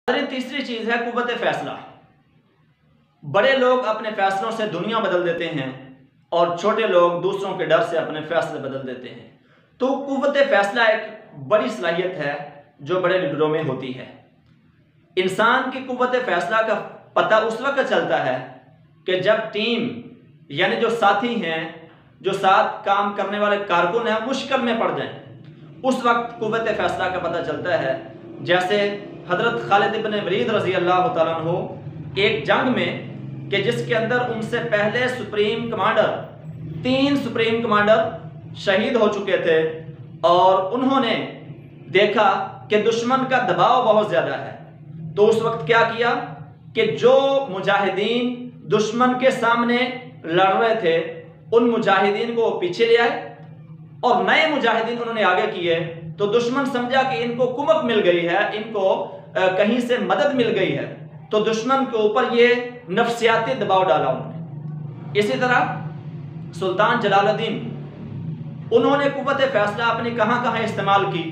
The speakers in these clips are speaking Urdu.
تیسری چیز ہے قوت فیصلہ۔ بڑے لوگ اپنے فیصلوں سے دنیا بدل دیتے ہیں اور چھوٹے لوگ دوسروں کے ڈر سے اپنے فیصلے بدل دیتے ہیں۔ تو قوت فیصلہ ایک بڑی صلاحیت ہے جو بڑے لیڈروں میں ہوتی ہے۔ انسان کی قوت فیصلہ کا پتہ اس وقت چلتا ہے کہ جب ٹیم یعنی جو ساتھی ہیں، جو ساتھ کام کرنے والے کارکن ہیں، مشکل میں پڑ جائیں، اس وقت قوت فیصلہ کا پتہ چلتا ہے۔ جیسے حضرت خالد بن ولید رضی اللہ تعالیٰ عنہ ایک جنگ میں کہ جس کے اندر ان سے پہلے تین سپریم کمانڈر شہید ہو چکے تھے، اور انہوں نے دیکھا کہ دشمن کا دباؤ بہت زیادہ ہے، تو اس وقت کیا کیا کہ جو مجاہدین دشمن کے سامنے لڑ رہے تھے ان مجاہدین کو پیچھے لے آئے اور نئے مجاہدین انہوں نے آگے کیے، تو دشمن سمجھا کہ ان کو کمک مل گئی ہے، ان کو کہیں سے مدد مل گئی ہے، تو دشمن کے اوپر یہ نفسیاتی دباؤ ڈالا انہوں نے۔ اسی طرح سلطان جلال الدین انہوں نے قوت فیصلہ اپنی کہاں کہاں استعمال کی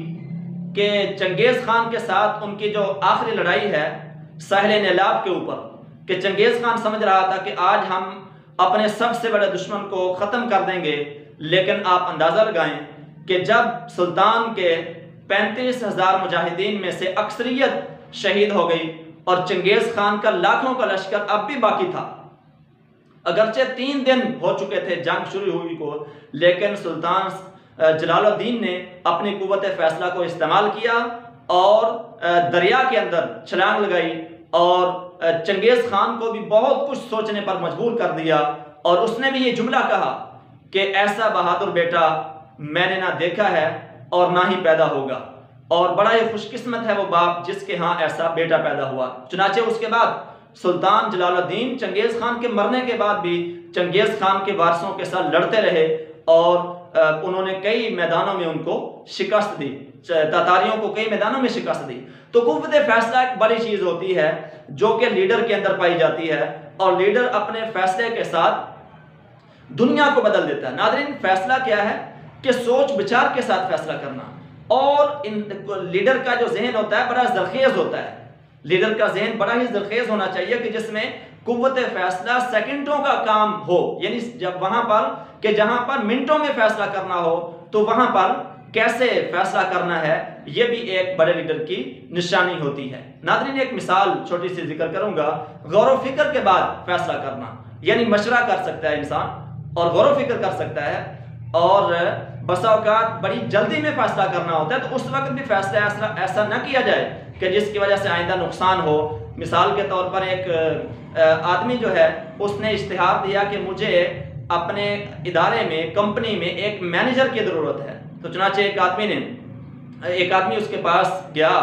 کہ چنگیز خان کے ساتھ ان کی جو آخری لڑائی ہے ساحل نیلاب کے اوپر، کہ چنگیز خان سمجھ رہا تھا کہ آج ہم اپنے سب سے بڑے دشمن کو ختم کر دیں گے، لیکن آپ اندازہ لگائیں کہ جب سلطان کے 35,000 مجاہدین میں سے اکثریت شہید ہو گئی اور چنگیز خان کا لاکھوں کا لشکر اب بھی باقی تھا، اگرچہ 3 دن ہو چکے تھے جنگ شروع ہوئی کو، لیکن سلطان جلال الدین نے اپنی قوت فیصلہ کو استعمال کیا اور دریا کے اندر چھلانگ لگائی اور چنگیز خان کو بھی بہت کچھ سوچنے پر مجبور کر دیا، اور اس نے بھی یہ جملہ کہا کہ ایسا بہادر بیٹا میں نے نہ دیکھا ہے اور نہ ہی پیدا ہوگا، اور بڑا ہی خوش قسمت ہے وہ باپ جس کے ہاں ایسا بیٹا پیدا ہوا۔ چنانچہ اس کے بعد سلطان جلال الدین چنگیز خان کے مرنے کے بعد بھی چنگیز خان کے وارثوں کے ساتھ لڑتے رہے، اور انہوں نے کئی میدانوں میں ان کو شکست دی، تاتاریوں کو کئی میدانوں میں شکست دی۔ تو قوت فیصلہ ایک بڑی چیز ہوتی ہے جو کہ لیڈر کے اندر پائی جاتی ہے، اور لیڈر اپنے فیصلے کے ساتھ دنیا کو بدل دیتا ہے۔ ناظرین، فیصلہ کیا ہے کہ سوچ بچار کے ساتھ فیصلہ کرنا، اور لیڈر کا جو ذہن ہوتا ہے بڑا زرخیز ہوتا ہے۔ لیڈر کا ذہن بڑا ہی زرخیز ہونا چاہیے کہ جس میں قوت فیصلہ سیکنڈوں کا کام ہو، یعنی جب وہاں پر کہ جہاں پر منٹوں میں فیصلہ کرنا ہو تو وہاں پر کیسے فیصلہ کرنا ہے، یہ بھی ایک بڑے لیڈر کی نشانی ہوتی ہے۔ ناظرین، ایک مثال چھوٹی سی ذکر کروں گا۔ غور و فکر کے بعد فیصلہ کرنا، یعنی مشورہ کر سکتا ہے انسان اور غور و فکر کر سکتا ہے، اور بسا اوقات بڑی جلدی میں فیصلہ کرنا ہوتا ہے، تو اس وقت بھی فیصلہ ایسا نہ کیا جائے کہ جس کی وجہ سے آئندہ نقصان ہو۔ مثال کے طور پر ایک آدمی جو ہے اس نے اشتہار دیا کہ مجھے اپنے ادارے میں، کمپنی میں ایک مینیجر کی ضرورت ہے، تو چنانچہ ایک آدمی اس کے پاس گیا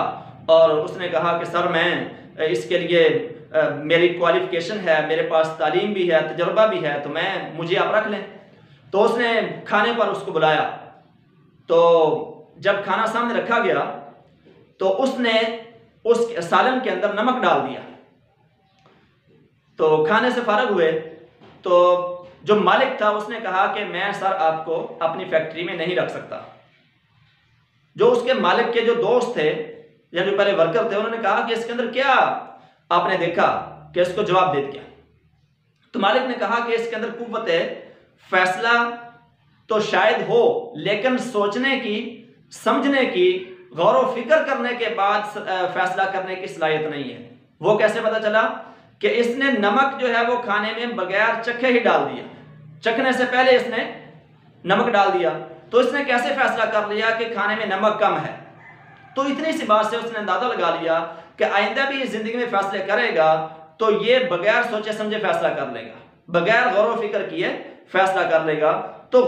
اور اس نے کہا کہ سر، میں اس کے لیے میری کوالیفیکیشن ہے، میرے پاس تعلیم بھی ہے، تجربہ بھی ہے، تو مجھے آپ رکھ لیں۔ تو اس نے کھانے پر اس کو بلایا، تو جب کھانا سامنے رکھا گیا تو اس نے اس سالن کے اندر نمک ڈال دیا، تو کھانے سے فارغ ہوئے تو جو مالک تھا اس نے کہا کہ میں سر آپ کو اپنی فیکٹری میں نہیں رکھ سکتا۔ جو اس کے مالک کے جو دوست تھے یا جو پہلے ورکر تھے، انہوں نے کہا کہ اس کے اندر کیا آپ نے دیکھا کہ اس کو جواب دے دیا۔ تو مالک نے کہا کہ اس کے اندر قوت فیصلہ تو شاید ہو، لیکن سوچنے کی، سمجھنے کی، غور و فکر کرنے کے بعد فیصلہ کرنے کی صلاحیت نہیں ہے۔ وہ کیسے پتا چلا کہ اس نے نمک جو ہے وہ کھانے میں بغیر چکھے ہی ڈال دیا، چکھنے سے پہلے اس نے نمک ڈال دیا، تو اس نے کیسے فیصلہ کر لیا کہ کھانے میں نمک کم ہے؟ تو اتنی سی بات سے اس نے اندازہ لگا لیا کہ آئندہ بھی زندگی میں فیصلے کرے گا تو یہ بغیر سوچے سمجھے فیصلہ کر لے گا، بغیر غور و فکر کیے فیصلہ کر لے گا۔ تو